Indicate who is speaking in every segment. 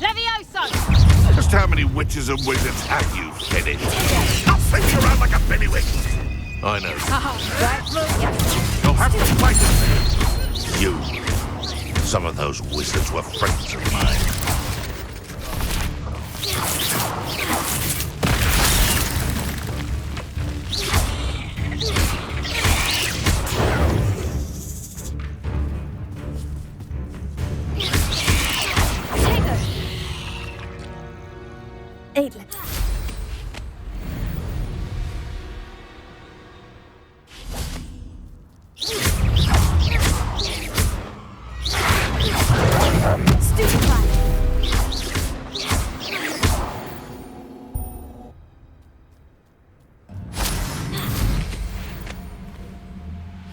Speaker 1: Levioso!
Speaker 2: Just how many witches and wizards have you finished? I'll send you around like a pennywig! I know. You'll have to fight them. You. Some of those wizards were friends of mine.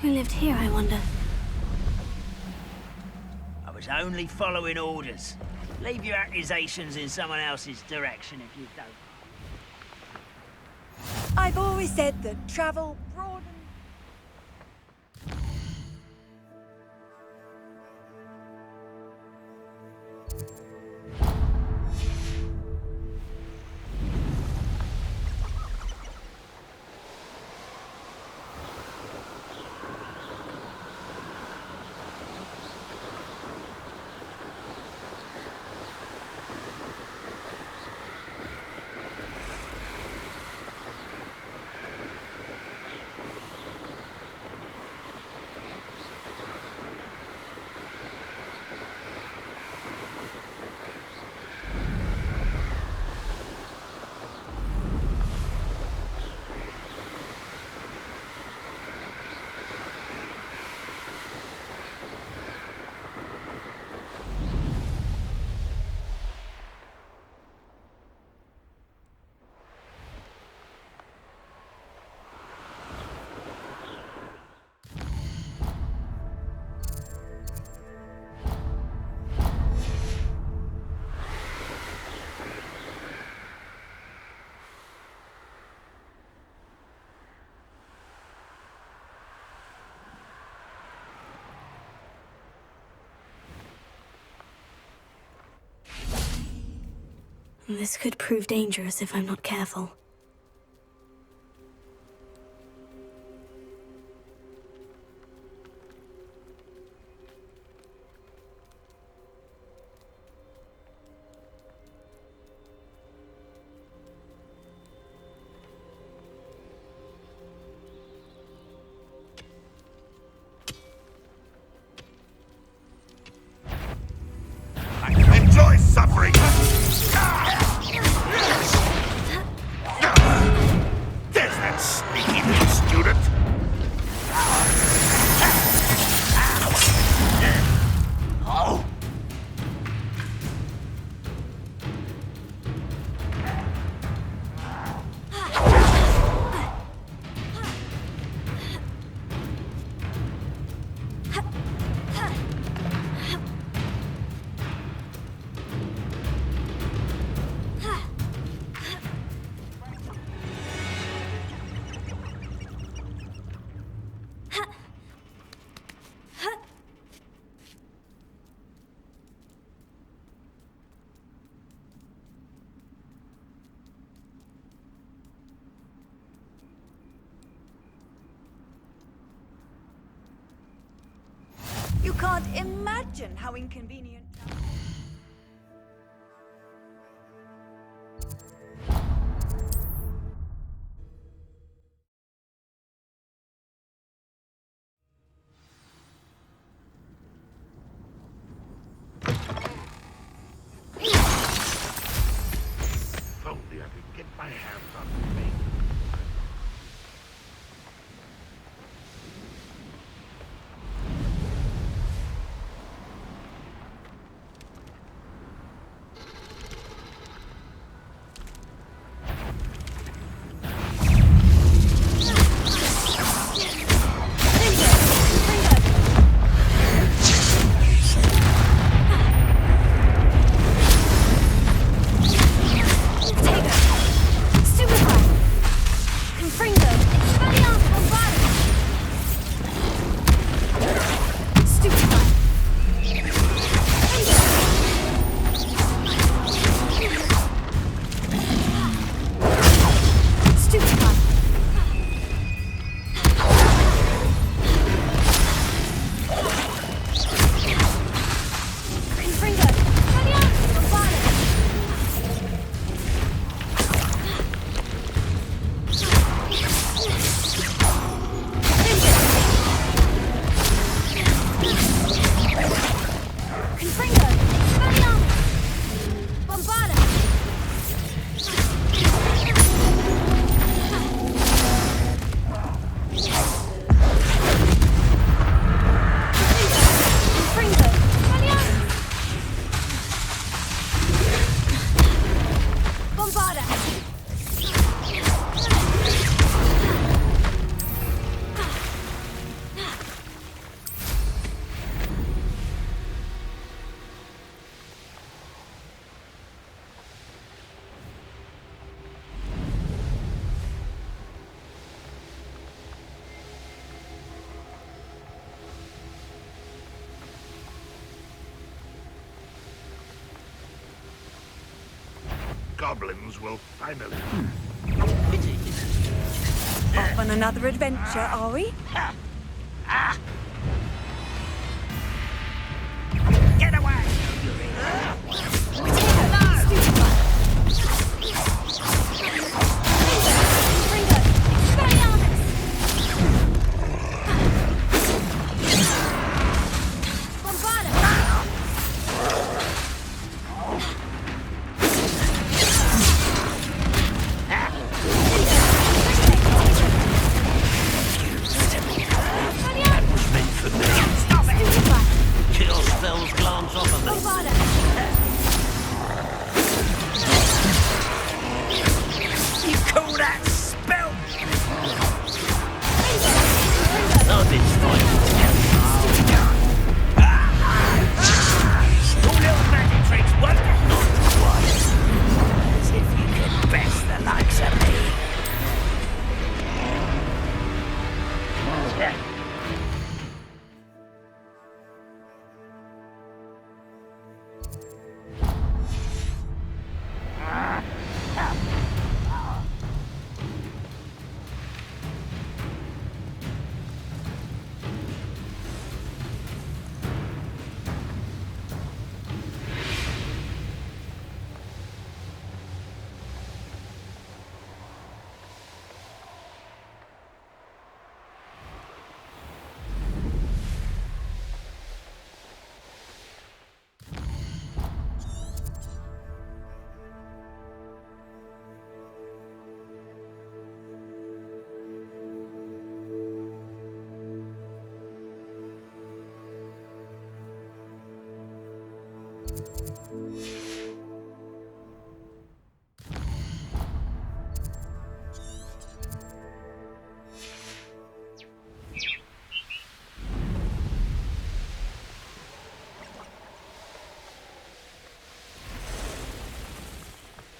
Speaker 3: Who lived here, I wonder?
Speaker 4: I was only following orders. Leave your accusations in someone else's direction if you don't.
Speaker 5: I've always said that travel broadens.
Speaker 3: This could prove dangerous if I'm not careful.
Speaker 2: Enjoy suffering! There's that sneaky little student! Oh!
Speaker 5: You can't imagine how inconvenient.
Speaker 2: If only I could get my hands on the thing.
Speaker 3: Super fun!
Speaker 2: goblins will finally...
Speaker 5: Off on another adventure, are we?
Speaker 4: Get away!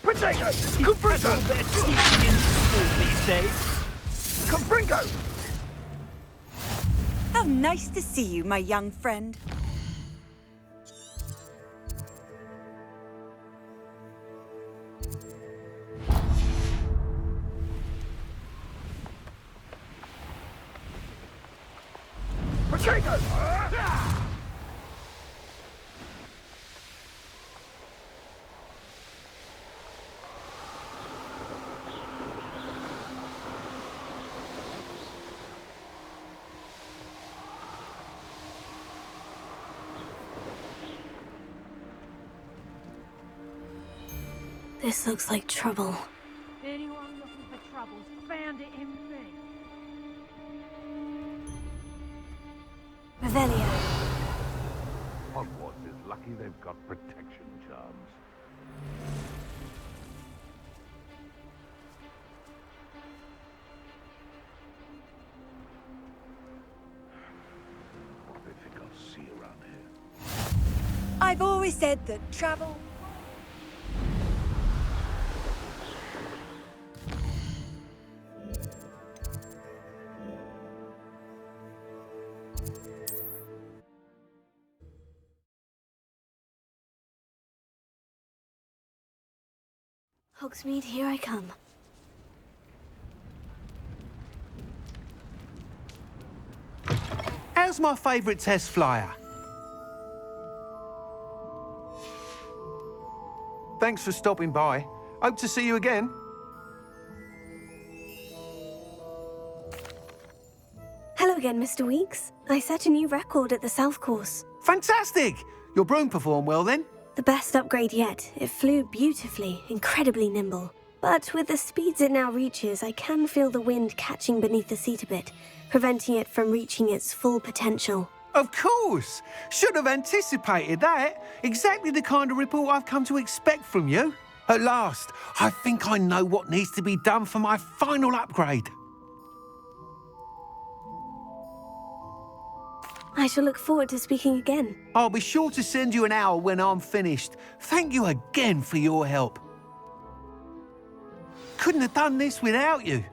Speaker 2: Potato! Caprico!
Speaker 4: these days.
Speaker 2: Caprico!
Speaker 5: How nice to see you, my young friend.
Speaker 2: Potato!
Speaker 3: This looks like trouble.
Speaker 1: Anyone looking for troubles found it in me.
Speaker 3: Revelio.
Speaker 2: Hogwarts is lucky they've got protection charms. What do they think I'll see around here?
Speaker 5: I've always said that travel...
Speaker 3: Hogsmeade, here I come.
Speaker 6: How's my favourite test flyer? Thanks for stopping by. Hope to see you again.
Speaker 3: Hello again, Mr. Weeks. I set a new record at the South Course.
Speaker 6: Fantastic! Your broom performed well then?
Speaker 3: The best upgrade yet. It flew beautifully, incredibly nimble. But with the speeds it now reaches, I can feel the wind catching beneath the seat a bit, preventing it from reaching its full potential.
Speaker 6: Of course! Should have anticipated that. Exactly the kind of report I've come to expect from you. At last, I think I know what needs to be done for my final upgrade.
Speaker 3: I shall look forward to speaking again.
Speaker 6: I'll be sure to send you an owl when I'm finished. Thank you again for your help. Couldn't have done this without you.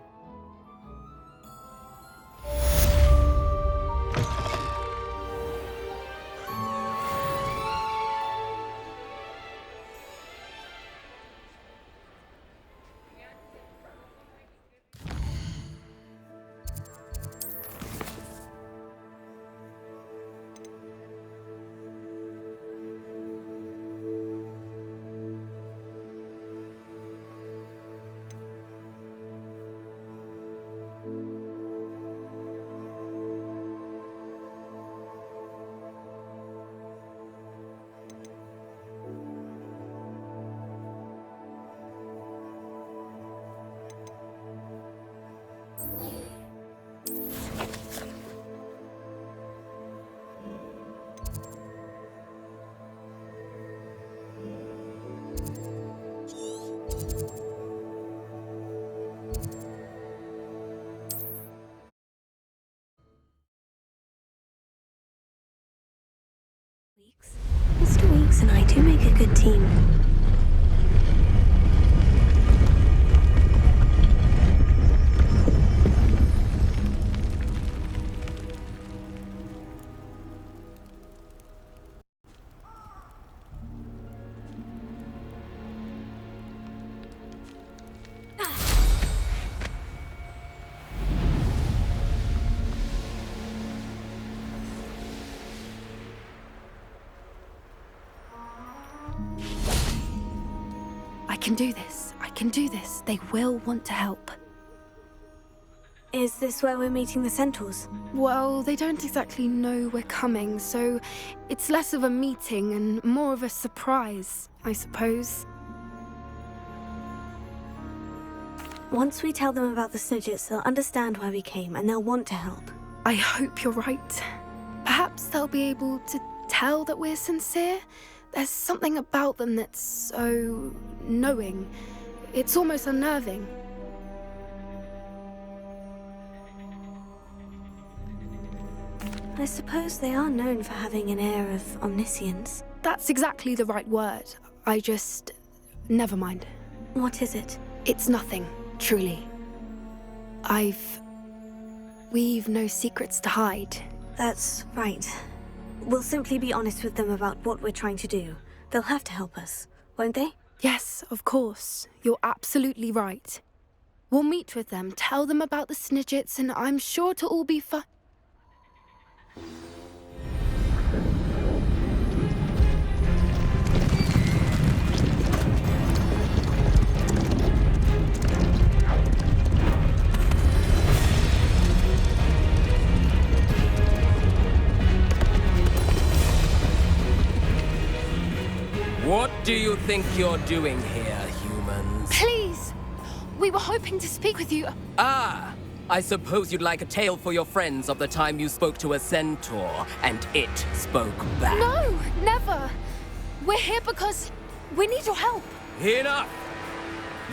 Speaker 7: can do this. I can do this. They will want to help.
Speaker 3: Is this where we're meeting the centaurs?
Speaker 7: Well, they don't exactly know we're coming, so it's less of a meeting and more of a surprise, I suppose.
Speaker 3: Once we tell them about the Snidgets, they'll understand why we came and they'll want to help.
Speaker 7: I hope you're right. Perhaps they'll be able to tell that we're sincere. There's something about them that's so knowing. It's almost unnerving.
Speaker 3: I suppose they are known for having an air of omniscience.
Speaker 7: That's exactly the right word. I just... never mind.
Speaker 3: What is it?
Speaker 7: It's nothing, truly. We've no secrets to hide.
Speaker 3: That's right. We'll simply be honest with them about what we're trying to do. They'll have to help us, won't they?
Speaker 7: Yes, of course. You're absolutely right. We'll meet with them, tell them about the Snidgets, and I'm sure it'll all be fun.
Speaker 8: What do you think you're doing here, humans?
Speaker 7: Please! We were hoping to speak with you.
Speaker 8: Ah! I suppose you'd like a tale for your friends of the time you spoke to a centaur, and it spoke back.
Speaker 7: No, never! We're here because we need your help.
Speaker 8: Enough!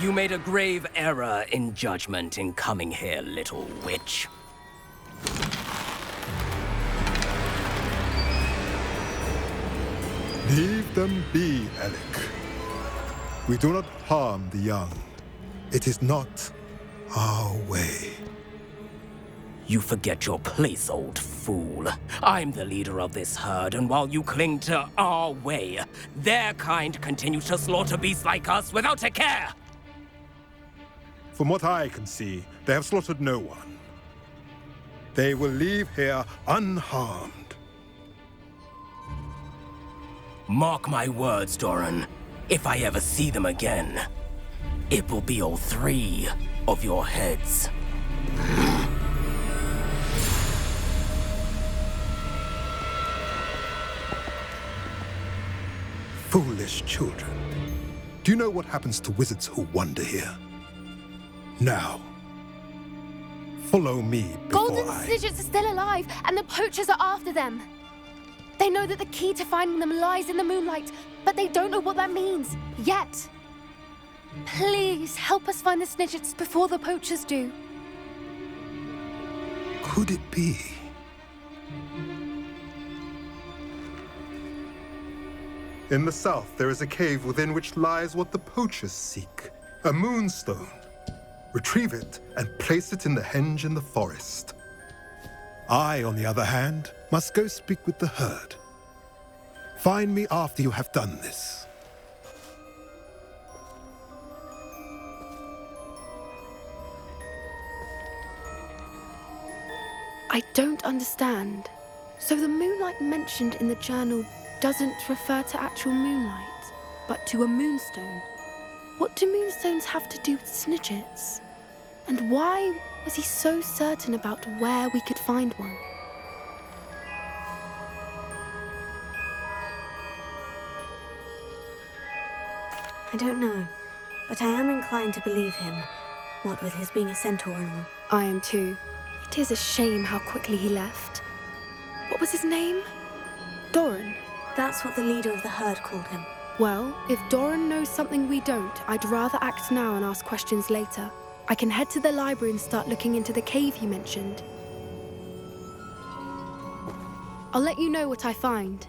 Speaker 8: You made a grave error in judgment in coming here, little witch.
Speaker 9: Leave them be, Alec. We do not harm the young. It is not our way.
Speaker 8: You forget your place, old fool. I'm the leader of this herd, and while you cling to our way, their kind continues to slaughter beasts like us without a care!
Speaker 9: From what I can see, they have slaughtered no one. They will leave here unharmed.
Speaker 8: Mark my words, Doran. If I ever see them again, it will be all 3 of your heads.
Speaker 9: Foolish children. Do you know what happens to wizards who wander here? Now, follow me before
Speaker 7: Golden Snidgets are still alive, and the poachers are after them. They know that the key to finding them lies in the moonlight, but they don't know what that means, yet. Please, help us find the Snidgets before the poachers do.
Speaker 9: Could it be? In the south, there is a cave within which lies what the poachers seek. A moonstone. Retrieve it and place it in the henge in the forest. I, on the other hand, must go speak with the herd. Find me after you have done this.
Speaker 7: I don't understand. So the moonlight mentioned in the journal doesn't refer to actual moonlight, but to a moonstone. What do moonstones have to do with Snidgets? And why was he so certain about where we could find one?
Speaker 3: I don't know, but I am inclined to believe him, what with his being a centaur and all.
Speaker 7: I am too. It is a shame how quickly he left. What was his name? Doran.
Speaker 3: That's what the leader of the herd called him.
Speaker 7: Well, if Doran knows something we don't, I'd rather act now and ask questions later. I can head to the library and start looking into the cave you mentioned. I'll let you know what I find.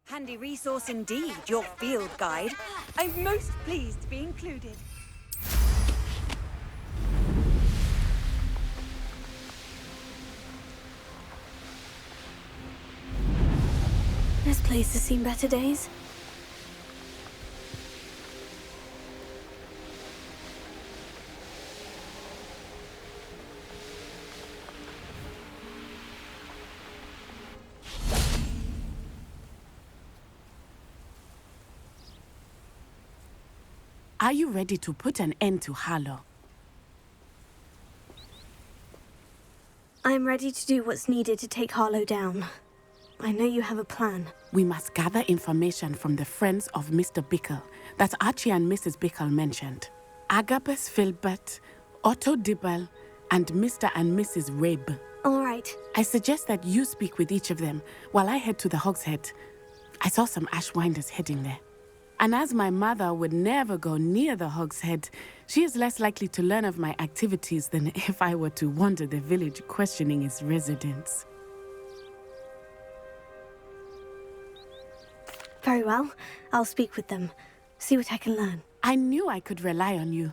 Speaker 5: Handy resource indeed, your field guide. I'm most pleased to be included.
Speaker 3: place has seen better days.
Speaker 10: Are you ready to put an end to Harlow?
Speaker 3: I'm ready to do what's needed to take Harlow down. I know you have a plan.
Speaker 10: We must gather information from the friends of Mr. Bickle that Archie and Mrs. Bickle mentioned. Agabus Filbert, Otto Dibble, and Mr. and Mrs. Rabe.
Speaker 3: All right.
Speaker 10: I suggest that you speak with each of them while I head to the Hogshead. I saw some Ashwinders heading there. And as my mother would never go near the Hogshead, she is less likely to learn of my activities than if I were to wander the village questioning its residents.
Speaker 3: Very well. I'll speak with them. See what I can learn.
Speaker 10: I knew I could rely on you.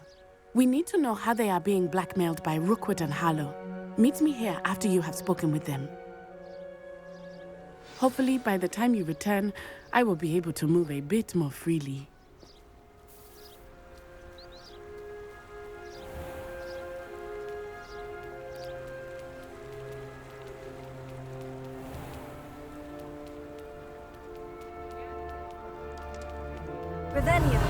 Speaker 10: We need to know how they are being blackmailed by Rookwood and Harlow. Meet me here after you have spoken with them. Hopefully, by the time you return, I will be able to move a bit more freely.
Speaker 3: Revelio.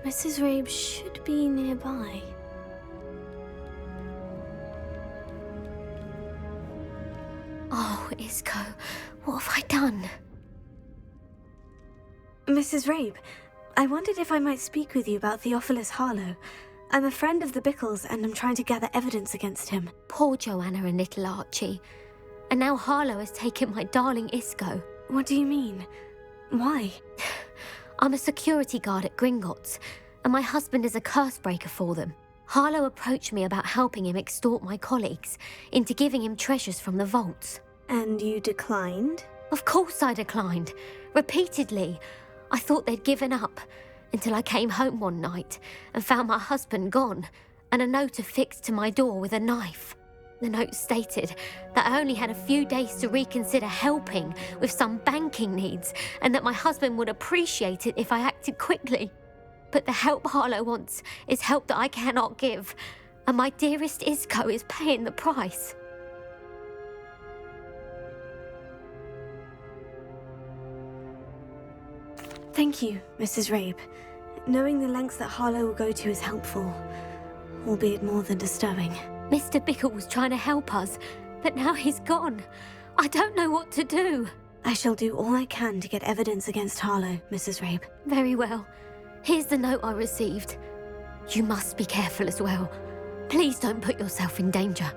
Speaker 3: Mrs. Rabe should be nearby.
Speaker 11: Oh, Isco, what have I done?
Speaker 3: Mrs. Rabe, I wondered if I might speak with you about Theophilus Harlow. I'm a friend of the Bickles and I'm trying to gather evidence against him.
Speaker 11: Poor Joanna and little Archie. And now Harlow has taken my darling Isco.
Speaker 3: What do you mean? Why?
Speaker 11: I'm a security guard at Gringotts, and my husband is a curse breaker for them. Harlow approached me about helping him extort my colleagues into giving him treasures from the vaults.
Speaker 3: And you declined?
Speaker 11: Of course I declined. Repeatedly. I thought they'd given up, until I came home one night and found my husband gone, and a note affixed to my door with a knife. The note stated that I only had a few days to reconsider helping with some banking needs, and that my husband would appreciate it if I acted quickly. But the help Harlow wants is help that I cannot give, and my dearest Isco is paying the price.
Speaker 3: Thank you, Mrs. Rabe. Knowing the lengths that Harlow will go to is helpful, albeit more than disturbing.
Speaker 11: Mr. Bickle was trying to help us, but now he's gone. I don't know what to do.
Speaker 3: I shall do all I can to get evidence against Harlow, Mrs. Rabe.
Speaker 11: Very well. Here's the note I received. You must be careful as well. Please don't put yourself in danger.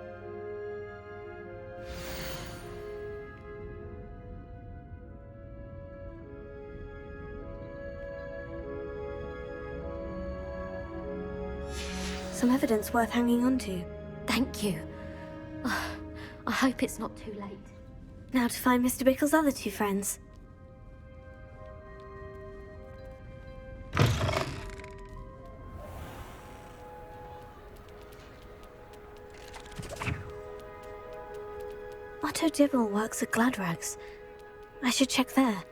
Speaker 3: Some evidence worth hanging on to.
Speaker 11: Thank you. I hope it's not too late.
Speaker 3: Now to find Mr. Bickle's other two friends. Otto Dibble works at Gladrags. I should check there.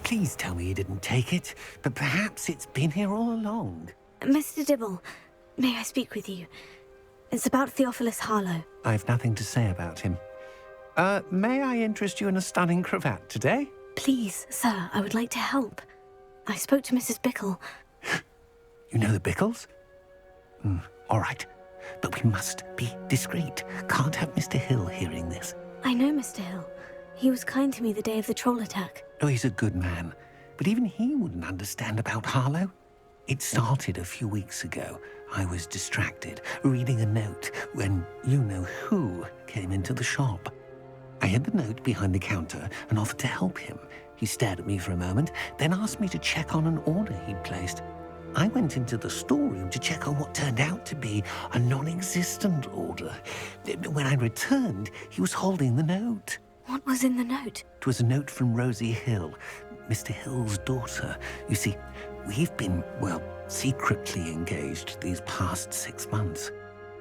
Speaker 6: Please tell me you didn't take it. But perhaps it's been here all along.
Speaker 3: Mr. Dibble, may I speak with you? It's about Theophilus Harlow.
Speaker 6: I've nothing to say about him. May I interest you in a stunning cravat today?
Speaker 3: Please, sir, I would like to help. I spoke to Mrs. Bickle.
Speaker 6: You know the Bickles? All right. But we must be discreet. Can't have Mr. Hill hearing this.
Speaker 3: I know Mr. Hill. He was kind to me the day of the troll attack.
Speaker 6: Oh, he's a good man. But even he wouldn't understand about Harlow. It started a few weeks ago. I was distracted, reading a note, when you-know-who came into the shop. I hid the note behind the counter and offered to help him. He stared at me for a moment, then asked me to check on an order he'd placed. I went into the storeroom to check on what turned out to be a non-existent order. When I returned, he was holding the note.
Speaker 3: What was in the note?
Speaker 6: It was a note from Rosie Hill, Mr. Hill's daughter. You see, we've been, well, secretly engaged these past 6 months.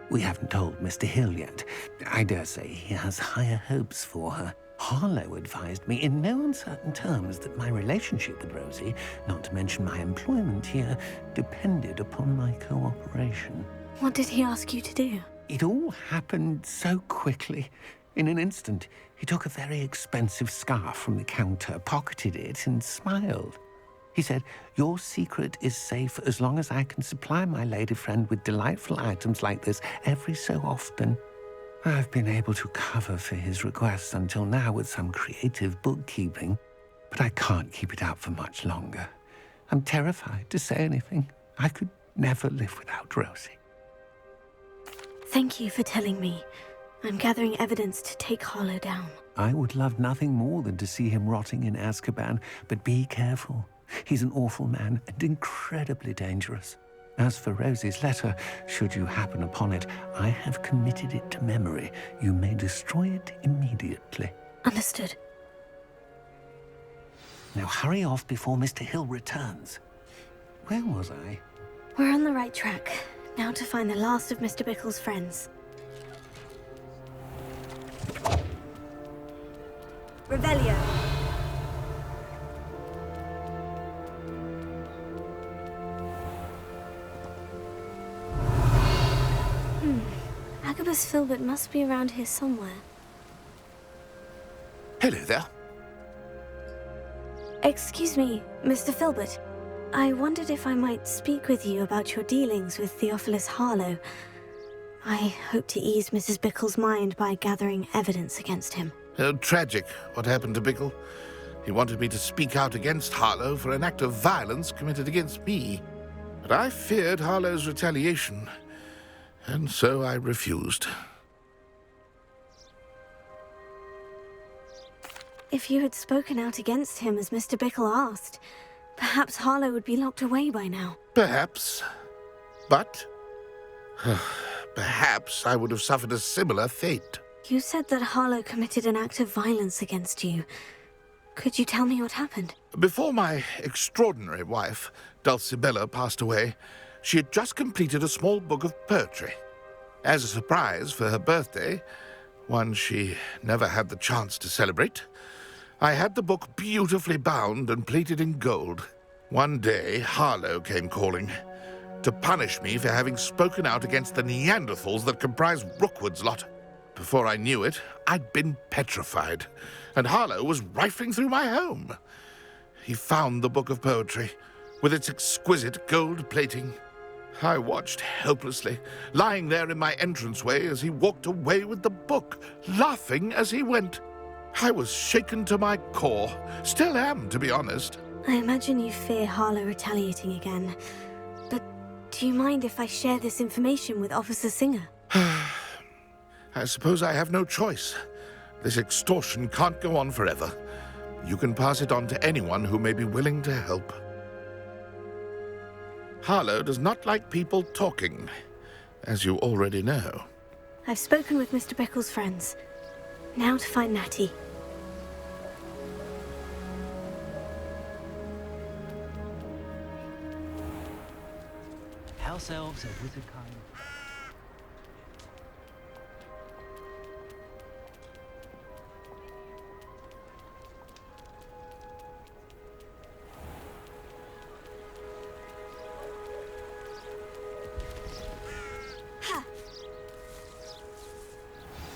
Speaker 6: We haven't told Mr. Hill yet. I dare say he has higher hopes for her. Harlow advised me in no uncertain terms that my relationship with Rosie, not to mention my employment here, depended upon my cooperation.
Speaker 3: What did he ask you to do?
Speaker 6: It all happened so quickly. In an instant, he took a very expensive scarf from the counter, pocketed it, and smiled. He said, "Your secret is safe as long as I can supply my lady friend with delightful items like this every so often." I've been able to cover for his requests until now with some creative bookkeeping, but I can't keep it up for much longer. I'm terrified to say anything. I could never live without Rosie.
Speaker 3: Thank you for telling me. I'm gathering evidence to take Harlow down.
Speaker 6: I would love nothing more than to see him rotting in Azkaban, but be careful. He's an awful man and incredibly dangerous. As for Rosie's letter, should you happen upon it, I have committed it to memory. You may destroy it immediately.
Speaker 3: Understood.
Speaker 6: Now hurry off before Mr. Hill returns. Where was I?
Speaker 3: We're on the right track. Now to find the last of Mr. Bickle's friends.
Speaker 5: Revelio.
Speaker 3: Agabus Filbert must be around here somewhere.
Speaker 2: Hello there.
Speaker 3: Excuse me, Mr. Filbert. I wondered if I might speak with you about your dealings with Theophilus Harlow. I hope to ease Mrs. Bickle's mind by gathering evidence against him.
Speaker 2: Oh, tragic what happened to Bickle. He wanted me to speak out against Harlow for an act of violence committed against me. But I feared Harlow's retaliation, and so I refused.
Speaker 3: If you had spoken out against him as Mr. Bickle asked, perhaps Harlow would be locked away by now.
Speaker 2: Perhaps. But perhaps I would have suffered a similar fate.
Speaker 3: You said that Harlow committed an act of violence against you. Could you tell me what happened?
Speaker 2: Before my extraordinary wife, Dulcibella, passed away, she had just completed a small book of poetry. As a surprise for her birthday, one she never had the chance to celebrate, I had the book beautifully bound and plated in gold. One day, Harlow came calling to punish me for having spoken out against the Neanderthals that comprise Rookwood's lot. Before I knew it, I'd been petrified, and Harlow was rifling through my home. He found the book of poetry, with its exquisite gold plating. I watched helplessly, lying there in my entranceway as he walked away with the book, laughing as he went. I was shaken to my core. Still am, to be honest.
Speaker 3: I imagine you fear Harlow retaliating again. But do you mind if I share this information with Officer Singer?
Speaker 2: I suppose I have no choice. This extortion can't go on forever. You can pass it on to anyone who may be willing to help. Harlow does not like people talking, as you already know.
Speaker 3: I've spoken with Mr. Bickle's friends. Now to find Natty.
Speaker 4: House elves of Witherkind.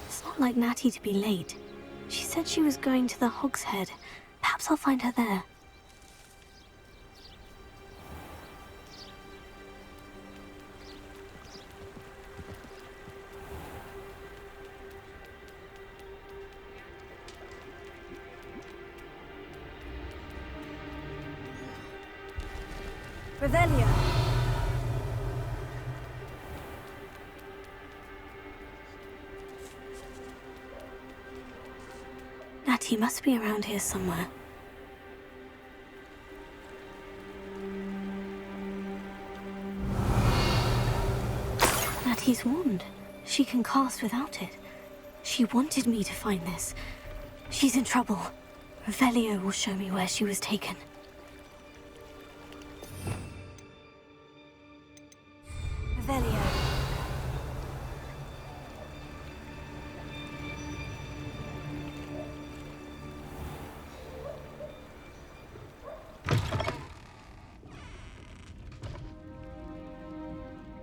Speaker 3: It's not like Natty to be late. She said she was going to the Hog's Head. Perhaps I'll find her there.
Speaker 5: Revelio.
Speaker 3: Natty must be around here somewhere. Hattie's wand. She can cast without it. She wanted me to find this. She's in trouble. Revelio will show me where she was taken. Revelio.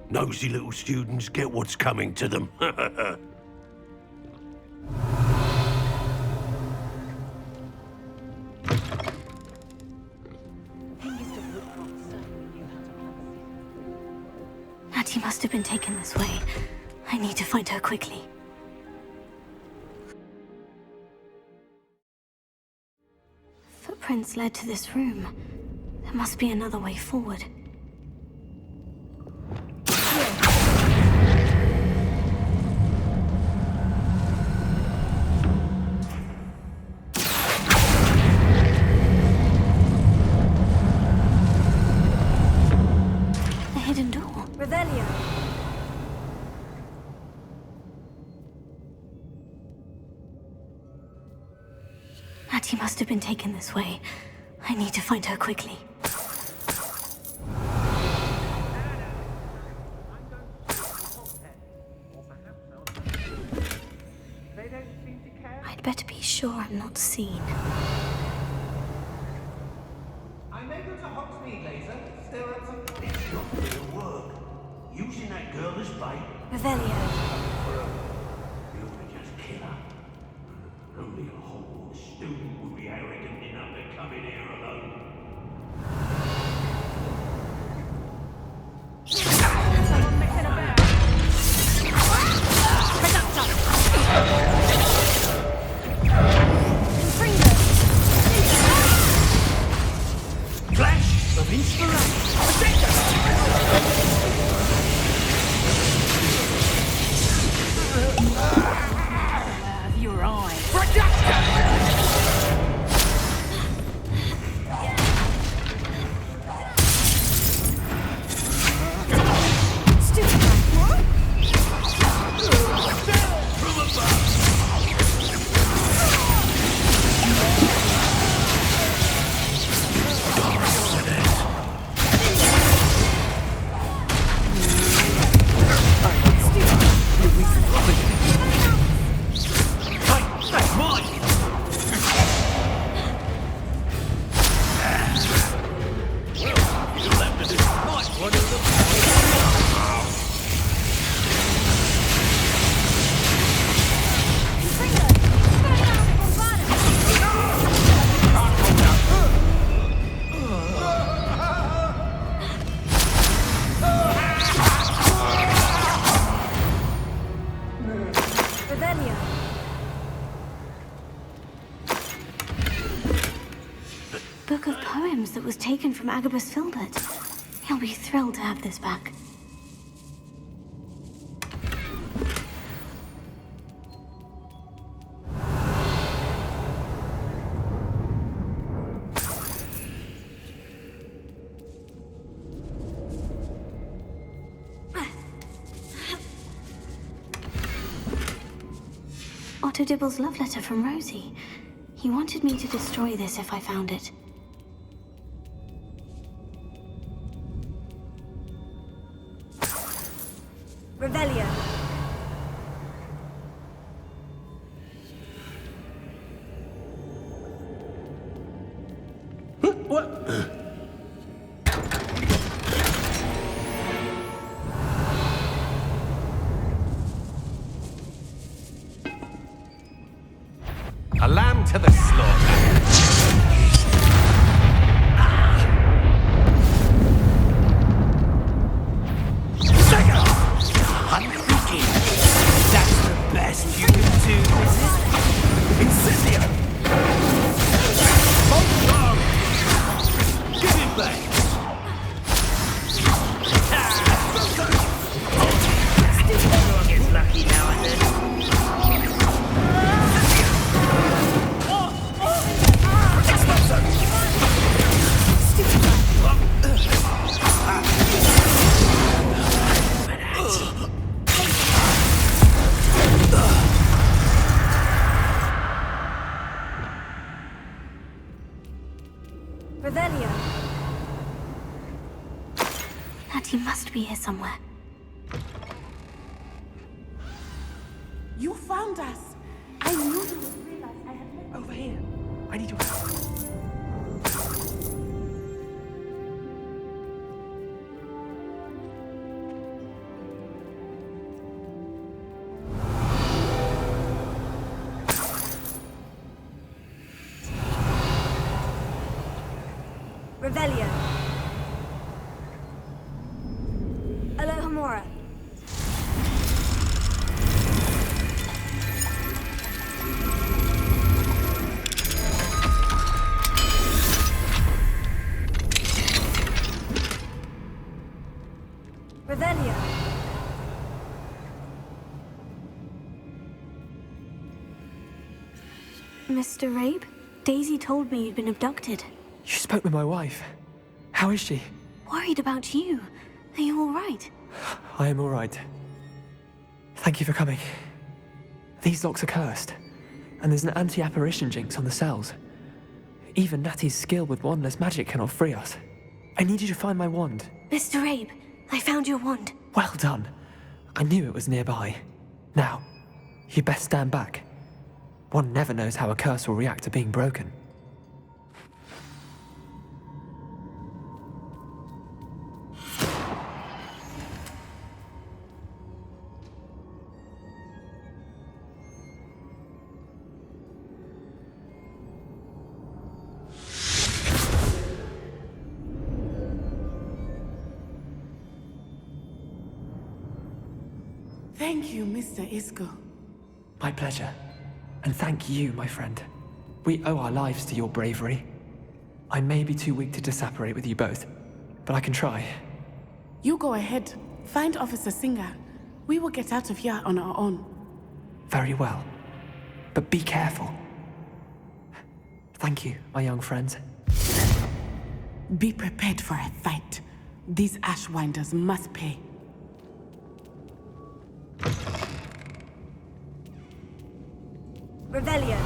Speaker 2: Nosy little students get what's coming to them.
Speaker 3: Hattie must have been taken this way. I need to find her quickly. Footprints led to this room. There must be another way forward. Hattie must have been taken this way. I need to find her quickly. I'd better be sure I'm not seen.
Speaker 6: I'm able to Hogsmeade laser. Still at some... It's not real work. Using that girl as bait.
Speaker 3: Revelio.
Speaker 2: You would just kill her. Only a Hogwarts student would be arrogant enough to come in here alone.
Speaker 1: Someone mixing about.
Speaker 4: Flash of inspiration.
Speaker 1: Have your eyes.
Speaker 3: Book of poems that was taken from Agabus Filbert. He'll be thrilled to have this back. Otto Dibble's love letter from Rosie. He wanted me to destroy this if I found it.
Speaker 5: Revelio.
Speaker 2: What?
Speaker 6: A lamb to the slaughter.
Speaker 4: That's the best you can do, is it? Incendio!
Speaker 3: Revelio. Natty must be here somewhere.
Speaker 10: You found us! I knew you would realize I had left.
Speaker 6: Over here. I need your help.
Speaker 3: Revelio. Alohomora. Revelio. Mr. Rabe, Daisy told me you'd been abducted.
Speaker 12: You spoke with my wife. How is she?
Speaker 3: Worried about you. Are you all right?
Speaker 12: I am all right. Thank you for coming. These locks are cursed, and there's an anti-apparition jinx on the cells. Even Natty's skill with wandless magic cannot free us. I need you to find my wand.
Speaker 3: Mr. Rabe, I found your wand.
Speaker 12: Well done. I knew it was nearby. Now, you best stand back. One never knows how a curse will react to being broken.
Speaker 10: Thank you, Mr. Isco.
Speaker 12: My pleasure. And thank you, my friend. We owe our lives to your bravery. I may be too weak to disapparate with you both, but I can try.
Speaker 10: You go ahead. Find Officer Singer. We will get out of here on our own.
Speaker 12: Very well. But be careful. Thank you, my young friends.
Speaker 10: Be prepared for a fight. These Ashwinders must pay.
Speaker 3: Revelio.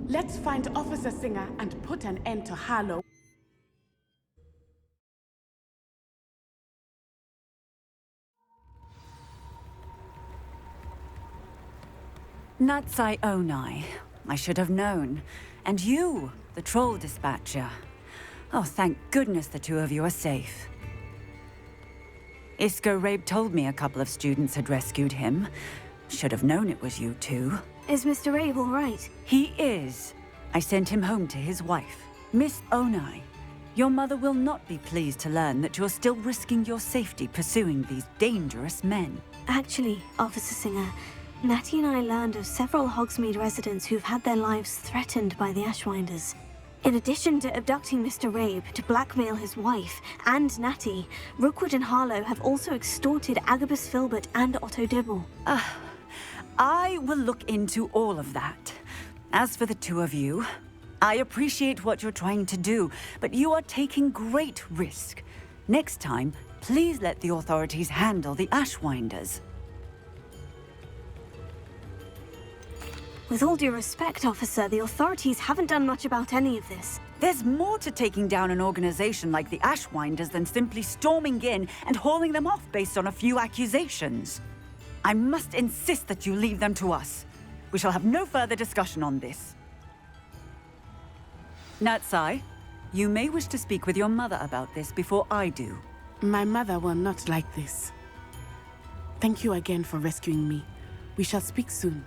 Speaker 10: Let's find Officer Singer and put an end to Harlow.
Speaker 5: Natsai Onai. I should have known. And you, the troll dispatcher. Oh, thank goodness the two of you are safe. Isco Rabe told me a couple of students had rescued him. Should have known it was you two.
Speaker 3: Is Mr. Rabe all right?
Speaker 5: He is. I sent him home to his wife. Miss Onai, your mother will not be pleased to learn that you're still risking your safety pursuing these dangerous men.
Speaker 3: Actually, Officer Singer, Natty and I learned of several Hogsmeade residents who've had their lives threatened by the Ashwinders. In addition to abducting Mr. Rabe to blackmail his wife and Natty, Rookwood and Harlow have also extorted Agabus Filbert and Otto Dibble.
Speaker 5: I will look into all of that. As for the two of you, I appreciate what you're trying to do, but you are taking great risk. Next time, please let the authorities handle the Ashwinders.
Speaker 3: With all due respect, officer, the authorities haven't done much about any of this.
Speaker 5: There's more to taking down an organization like the Ashwinders than simply storming in and hauling them off based on a few accusations. I must insist that you leave them to us. We shall have no further discussion on this. Natsai, you may wish to speak with your mother about this before I do.
Speaker 10: My mother will not like this. Thank you again for rescuing me. We shall speak soon.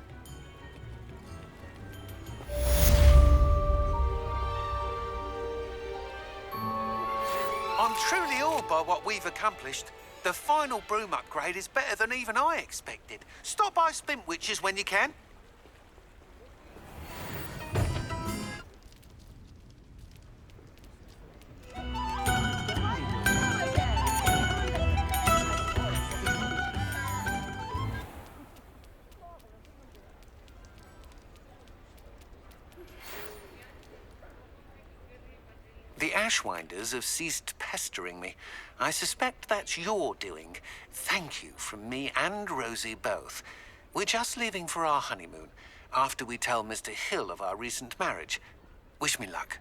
Speaker 6: I'm truly awed by what we've accomplished. The final broom upgrade is better than even I expected. Stop by Spintwitches when you can. Ashwinders have ceased pestering me. I suspect that's your doing. Thank you from me and Rosie both. We're just leaving for our honeymoon, after we tell Mr. Hill of our recent marriage. Wish me luck.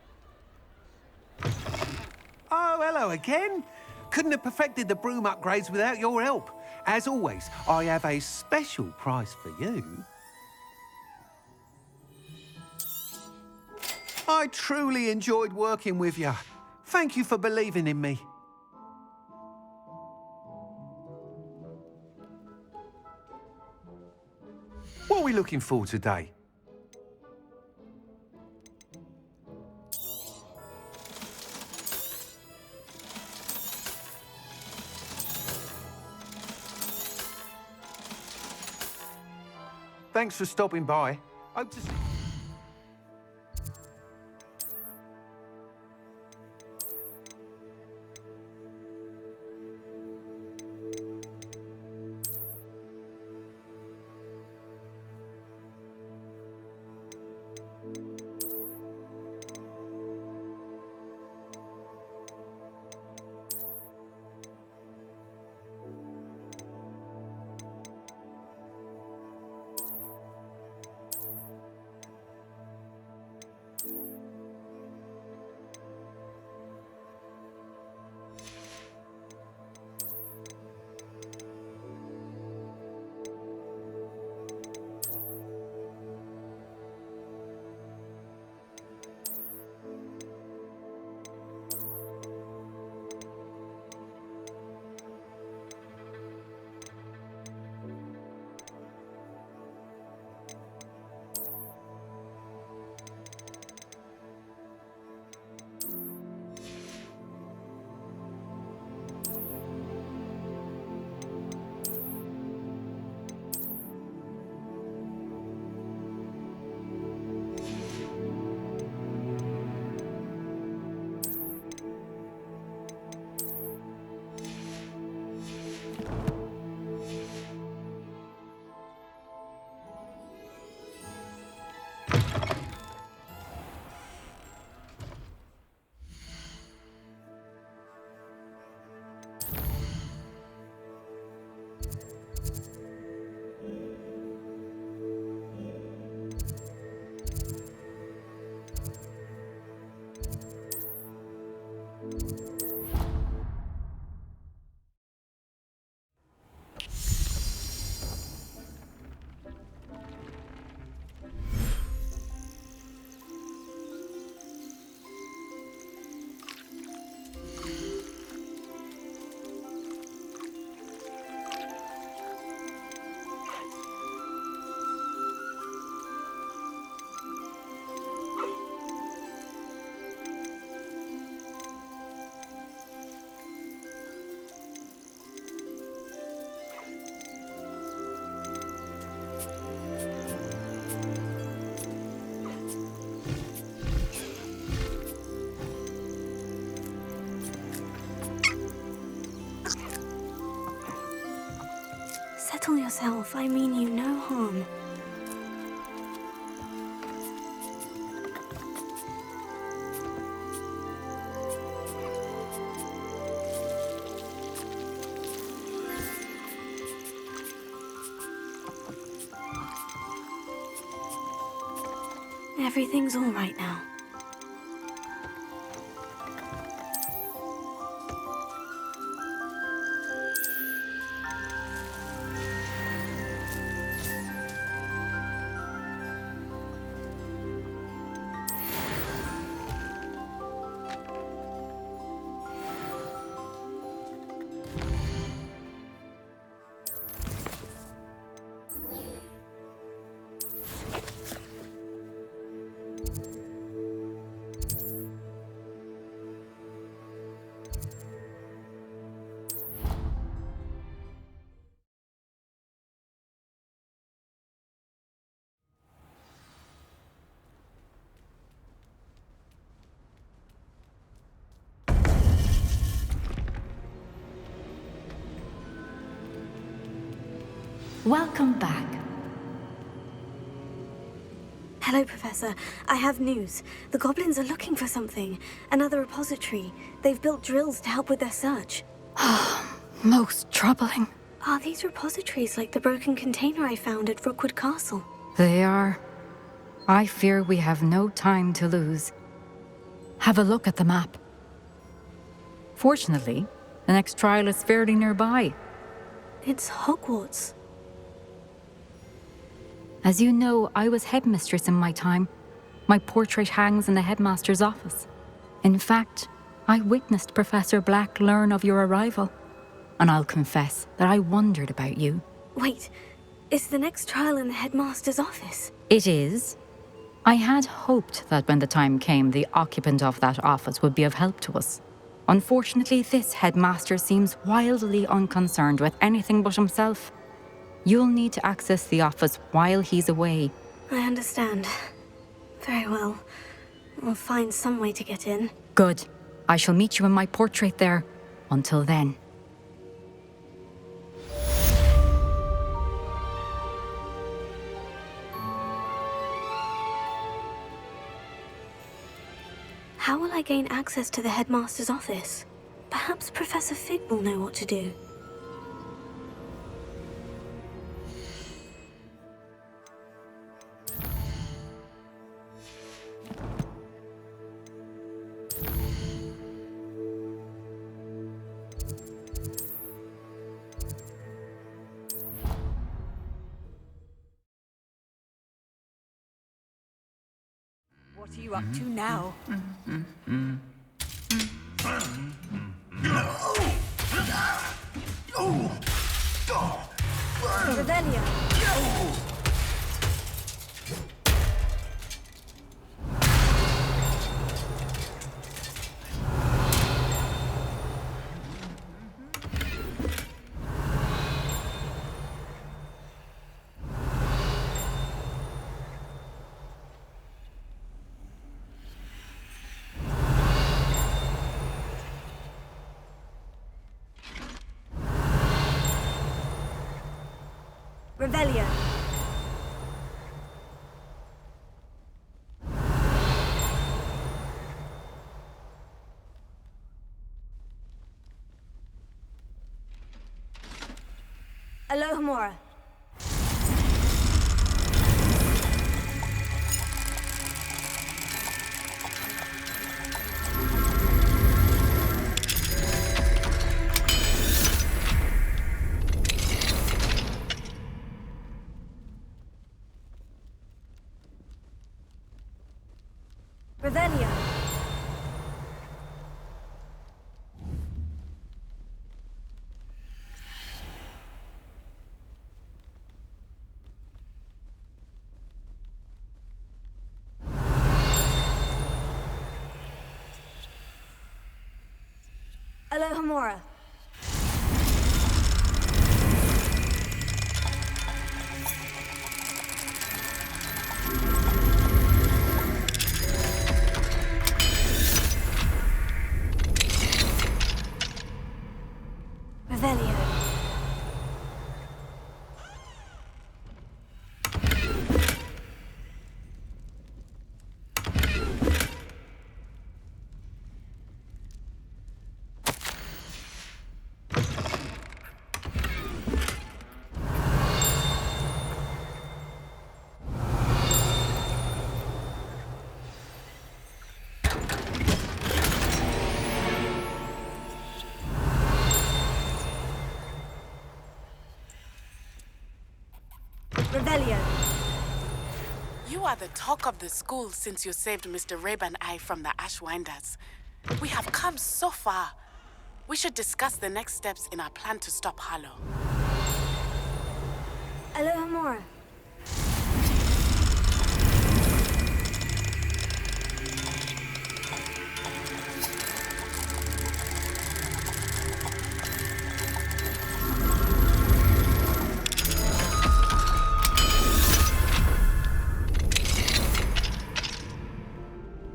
Speaker 6: Oh, hello again. Couldn't have perfected the broom upgrades without your help. As always, I have a special prize for you. I truly enjoyed working with you. Thank you for believing in me. What are we looking for today? Thanks for stopping by. Hope to see...
Speaker 3: Settle yourself, I mean you no harm. Everything's all right now.
Speaker 5: Welcome back.
Speaker 3: Hello, Professor. I have news. The goblins are looking for something. Another repository. They've built drills to help with their search.
Speaker 13: Most troubling.
Speaker 3: Are these repositories like the broken container I found at Rookwood Castle?
Speaker 13: They are. I fear we have no time to lose. Have a look at the map. Fortunately, the next trial is fairly nearby.
Speaker 3: It's Hogwarts.
Speaker 13: As you know, I was headmistress in my time. My portrait hangs in the headmaster's office. In fact, I witnessed Professor Black learn of your arrival. And I'll confess that I wondered about you.
Speaker 3: Wait, is the next trial in the headmaster's office?
Speaker 13: It is. I had hoped that when the time came, the occupant of that office would be of help to us. Unfortunately, this headmaster seems wildly unconcerned with anything but himself. You'll need to access the office while he's away.
Speaker 3: I understand. Very well. We'll find some way to get in.
Speaker 13: Good. I shall meet you in my portrait there. Until then.
Speaker 3: How will I gain access to the headmaster's office? Perhaps Professor Fig will know what to do.
Speaker 5: What are you up to now?
Speaker 3: Revelio! Revelio. Alohomora. Revelio. Alohomora. Revelio. Revelio.
Speaker 10: You are the talk of the school since you saved Mr. Rabe and I from the Ashwinders. We have come so far. We should discuss the next steps in our plan to stop Harlow.
Speaker 3: Alohomora.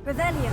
Speaker 3: Revelio.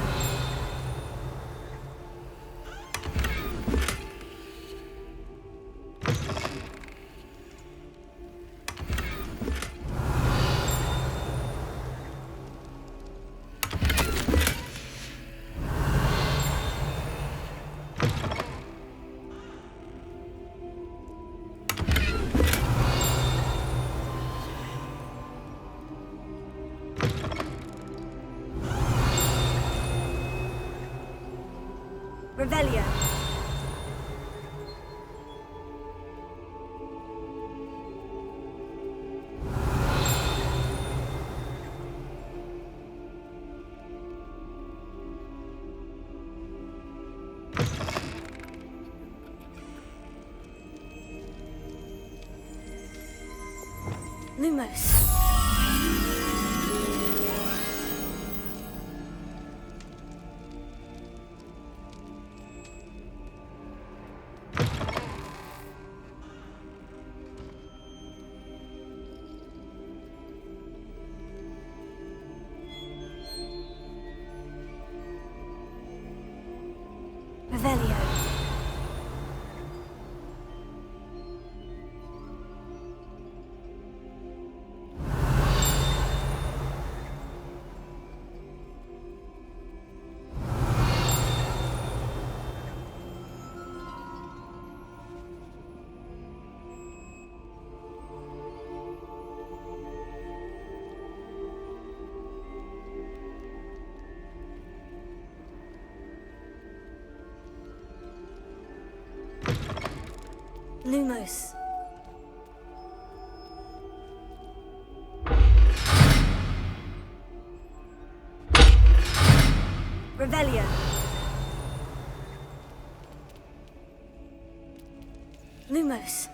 Speaker 3: Revelio. Lumos. Revelio. Lumos. Revelio. Lumos.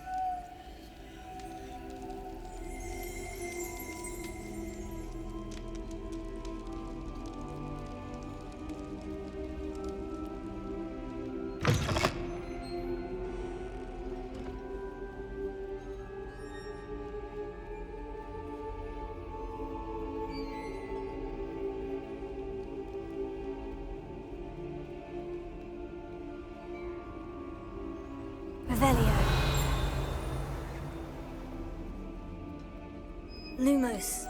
Speaker 3: Revelio. Lumos.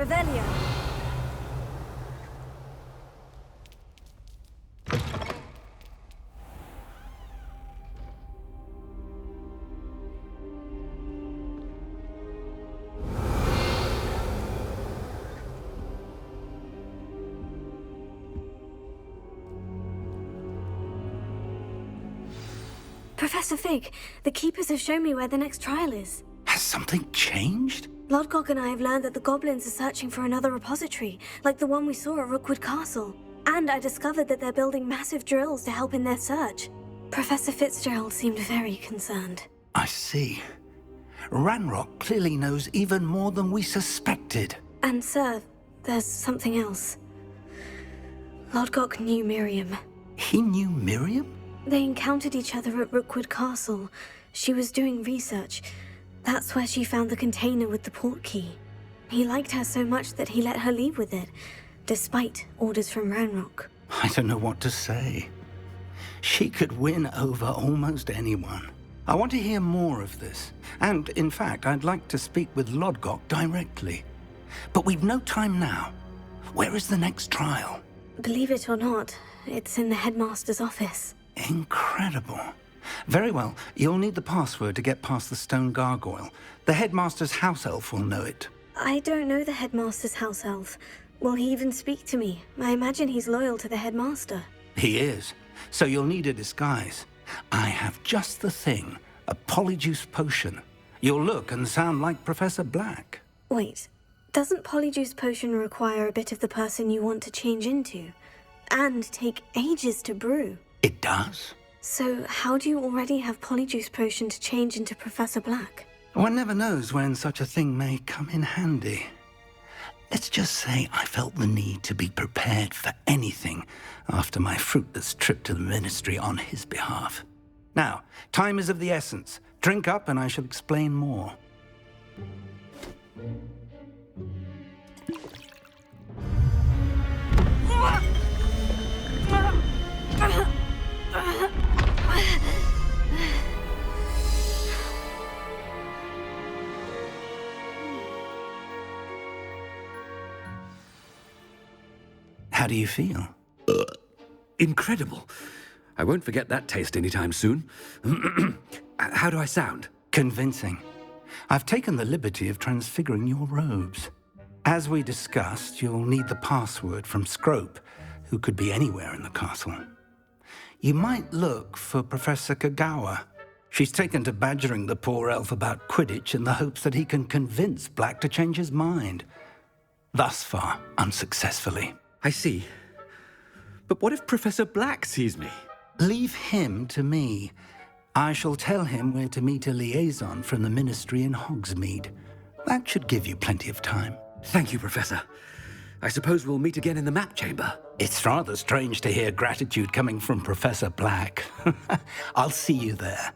Speaker 3: Revelio. Professor Fig, the Keepers have shown me where the next trial is.
Speaker 6: Has something changed?
Speaker 3: Lodgok and I have learned that the goblins are searching for another repository, like the one we saw at Rookwood Castle. And I discovered that they're building massive drills to help in their search. Professor Fitzgerald seemed very concerned.
Speaker 6: I see. Ranrock clearly knows even more than we suspected.
Speaker 3: And sir, there's something else. Lodgok knew Miriam.
Speaker 6: He knew Miriam?
Speaker 3: They encountered each other at Rookwood Castle. She was doing research. That's where she found the container with the port key. He liked her so much that he let her leave with it, despite orders from Ranrock.
Speaker 6: I don't know what to say. She could win over almost anyone. I want to hear more of this. And, in fact, I'd like to speak with Lodgok directly. But we've no time now. Where is the next trial?
Speaker 3: Believe it or not, it's in the headmaster's office.
Speaker 6: Incredible. Very well. You'll need the password to get past the stone gargoyle. The headmaster's house elf will know it.
Speaker 3: I don't know the headmaster's house elf. Will he even speak to me? I imagine he's loyal to the headmaster.
Speaker 6: He is. So you'll need a disguise. I have just the thing. A polyjuice potion. You'll look and sound like Professor Black.
Speaker 3: Wait, doesn't Polyjuice Potion require a bit of the person you want to change into? And take ages to brew?
Speaker 6: It does.
Speaker 3: So how do you already have Polyjuice Potion to change into Professor Black?
Speaker 6: One never knows when such a thing may come in handy. Let's just say I felt the need to be prepared for anything after my fruitless trip to the Ministry on his behalf. Now, time is of the essence. Drink up and I shall explain more. How do you feel?
Speaker 14: Incredible. I won't forget that taste anytime soon. How do I sound?
Speaker 6: Convincing. I've taken the liberty of transfiguring your robes. As we discussed, you'll need the password from Scrope, who could be anywhere in the castle. You might look for Professor Kagawa. She's taken to badgering the poor elf about Quidditch in the hopes that he can convince Black to change his mind. Thus far, unsuccessfully.
Speaker 14: I see. But what if Professor Black sees me?
Speaker 6: Leave him to me. I shall tell him where to meet a liaison from the Ministry in Hogsmeade. That should give you plenty of time.
Speaker 14: Thank you, Professor. I suppose we'll meet again in the map chamber.
Speaker 6: It's rather strange to hear gratitude coming from Professor Black. I'll see you there.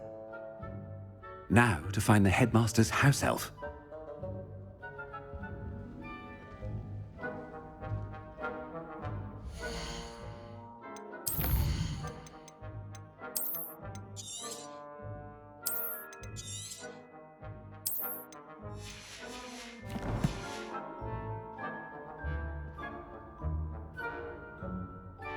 Speaker 14: Now to find the headmaster's house elf.